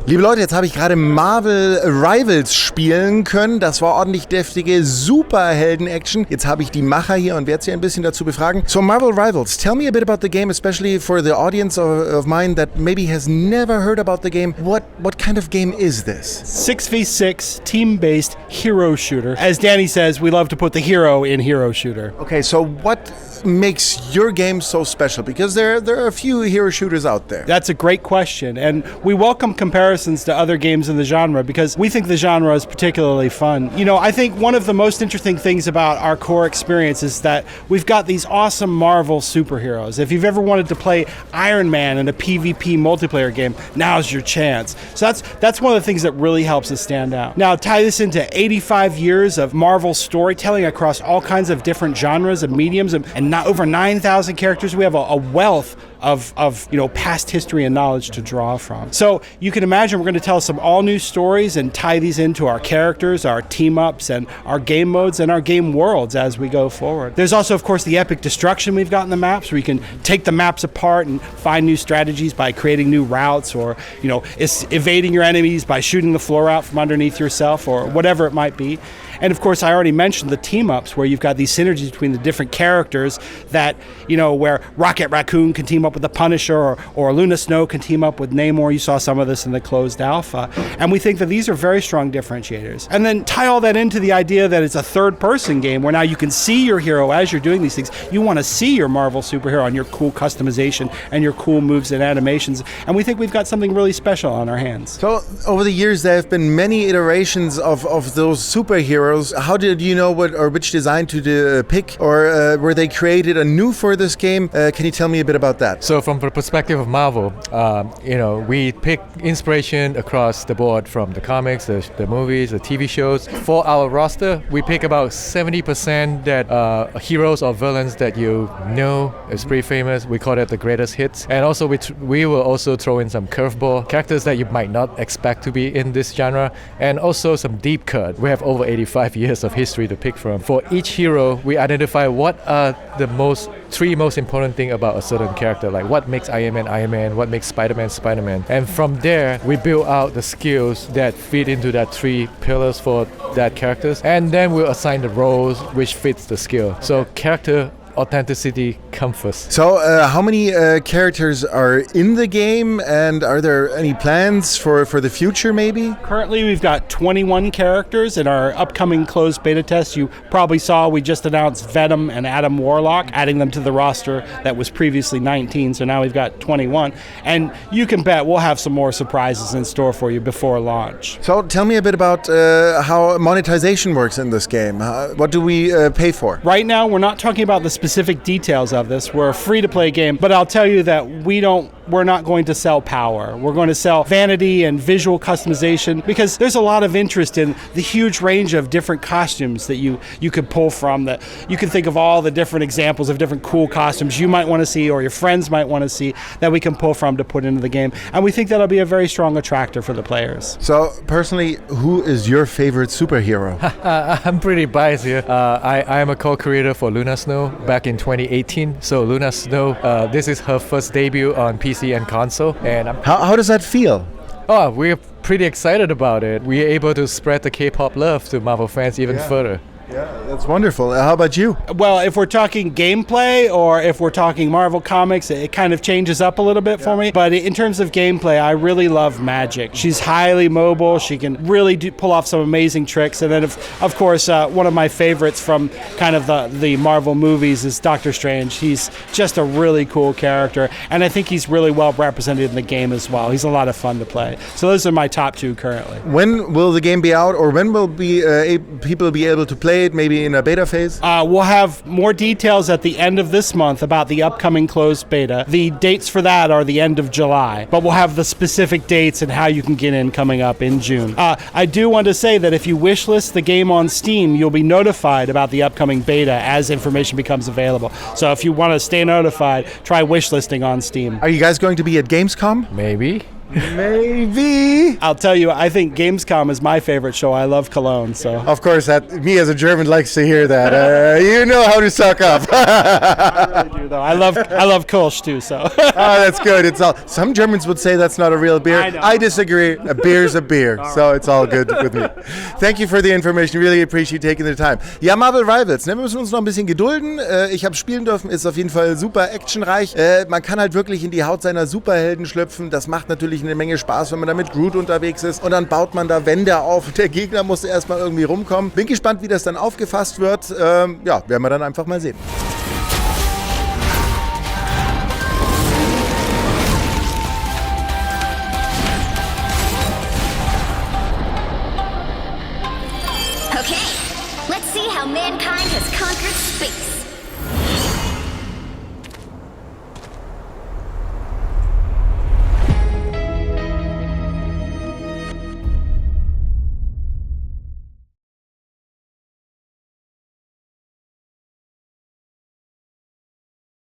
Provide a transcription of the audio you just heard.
Liebe Leute, jetzt habe ich gerade Marvel Rivals spielen können. Das war ordentlich deftige Superhelden-Action. Jetzt habe ich die Macher hier und werde sie ein bisschen dazu befragen. So Marvel Rivals, tell me a bit about the game, especially for the audience of mine that maybe has never heard about the game. What kind of game is this? 6v6, team-based hero shooter. As Danny says, we love to put the hero in hero shooter. Okay, so what makes your game so special? Because there are a few hero shooters out there. That's a great question, and we welcome comparisons to other games in the genre because we think the genre is particularly fun. You know, I think one of the most interesting things about our core experience is that we've got these awesome Marvel superheroes. If you've ever wanted to play Iron Man in a PvP multiplayer game, now's your chance. So that's one of the things that really helps us stand out. Now, tie this into 85 years of Marvel storytelling across all kinds of different genres and mediums, and not over 9,000 characters. We have a wealth of past history and knowledge to draw from. So you can imagine we're going to tell some all new stories and tie these into our characters, our team ups, and our game modes and our game worlds as we go forward. There's also, of course, the epic destruction we've got in the maps, where you can take the maps apart and find new strategies by creating new routes, or evading your enemies by shooting the floor out from underneath yourself, or whatever it might be. And of course, I already mentioned the team-ups, where you've got these synergies between the different characters that, where Rocket Raccoon can team up with the Punisher, or Luna Snow can team up with Namor. You saw some of this in the closed alpha. And we think that these are very strong differentiators. And then tie all that into the idea that it's a third-person game, where now you can see your hero as you're doing these things. You want to see your Marvel superhero and your cool customization and your cool moves and animations. And we think we've got something really special on our hands. So over the years, there have been many iterations of those superheroes. How did you know which design to pick, or were they created anew for this game? Can you tell me a bit about that? So from the perspective of Marvel, we pick inspiration across the board from the comics, the movies, the TV shows. For our roster, we pick about 70% that heroes or villains that you know is pretty famous. We call it the greatest hits. And also we will also throw in some curveball characters that you might not expect to be in this genre, and also some deep cut. We have over 85 years of history to pick from. For each hero, we identify what are the three most important things about a certain character, like what makes Iron Man, what makes Spider-Man. And from there, we build out the skills that fit into that three pillars for that characters, and then we'll assign the roles which fits the skill. So character authenticity comes first. So how many characters are in the game, and are there any plans for the future maybe? Currently we've got 21 characters in our upcoming closed beta test. You probably saw we just announced Venom and Adam Warlock, adding them to the roster that was previously 19, so now we've got 21. And you can bet we'll have some more surprises in store for you before launch. So tell me a bit about how monetization works in this game. What do we pay for? Right now we're not talking about the specific details of this. We're a free-to-play game, but I'll tell you that we're not going to sell power. We're going to sell vanity and visual customization, because there's a lot of interest in the huge range of different costumes that you could pull from. That you can think of all the different examples of different cool costumes you might want to see, or your friends might want to see, that we can pull from to put into the game. And we think that'll be a very strong attractor for the players. So personally, who is your favorite superhero? I'm pretty biased here. I am a co-creator for Luna Snow back in 2018. So Luna Snow, this is her first debut on PC and console. And How does that feel? Oh, we're pretty excited about it. We're able to spread the K-pop love to Marvel fans even further. Yeah, that's wonderful. How about you? Well, if we're talking gameplay, or if we're talking Marvel Comics, it kind of changes up a little bit for me. But in terms of gameplay, I really love Magic. She's highly mobile. She can really pull off some amazing tricks. And then, of course, one of my favorites from kind of the Marvel movies is Doctor Strange. He's just a really cool character. And I think he's really well represented in the game as well. He's a lot of fun to play. So those are my top two currently. When will the game be out, or when will people be able to play it, maybe in a beta phase? We'll have more details at the end of this month about the upcoming closed beta. The dates for that are the end of July, but we'll have the specific dates and how you can get in coming up in June. I do want to say that if you wishlist the game on Steam, you'll be notified about the upcoming beta as information becomes available. So if you want to stay notified, try wishlisting on Steam. Are you guys going to be at Gamescom? Maybe. Maybe. I'll tell you, I think Gamescom is my favorite show. I love Cologne, so. Of course, me as a German likes to hear that. You know how to suck up. I really do, though. I love Kölsch, too, so. Oh, that's good. Some Germans would say that's not a real beer. I know. I disagree. A beer's a beer, so it's all good with me. Thank you for the information. Really appreciate taking the time. Ja, Marvel Rivals, ne, wir müssen uns noch ein bisschen gedulden. Ich habe spielen dürfen, ist auf jeden Fall super actionreich. Man kann halt wirklich in die Haut seiner Superhelden schlüpfen. Das macht natürlich eine Menge Spaß, wenn man da mit Groot unterwegs ist. Und dann baut man da Wände auf und der Gegner muss erstmal irgendwie rumkommen. Bin gespannt, wie das dann aufgefasst wird. Ja, werden wir dann einfach mal sehen. Okay, let's see how mankind has conquered space.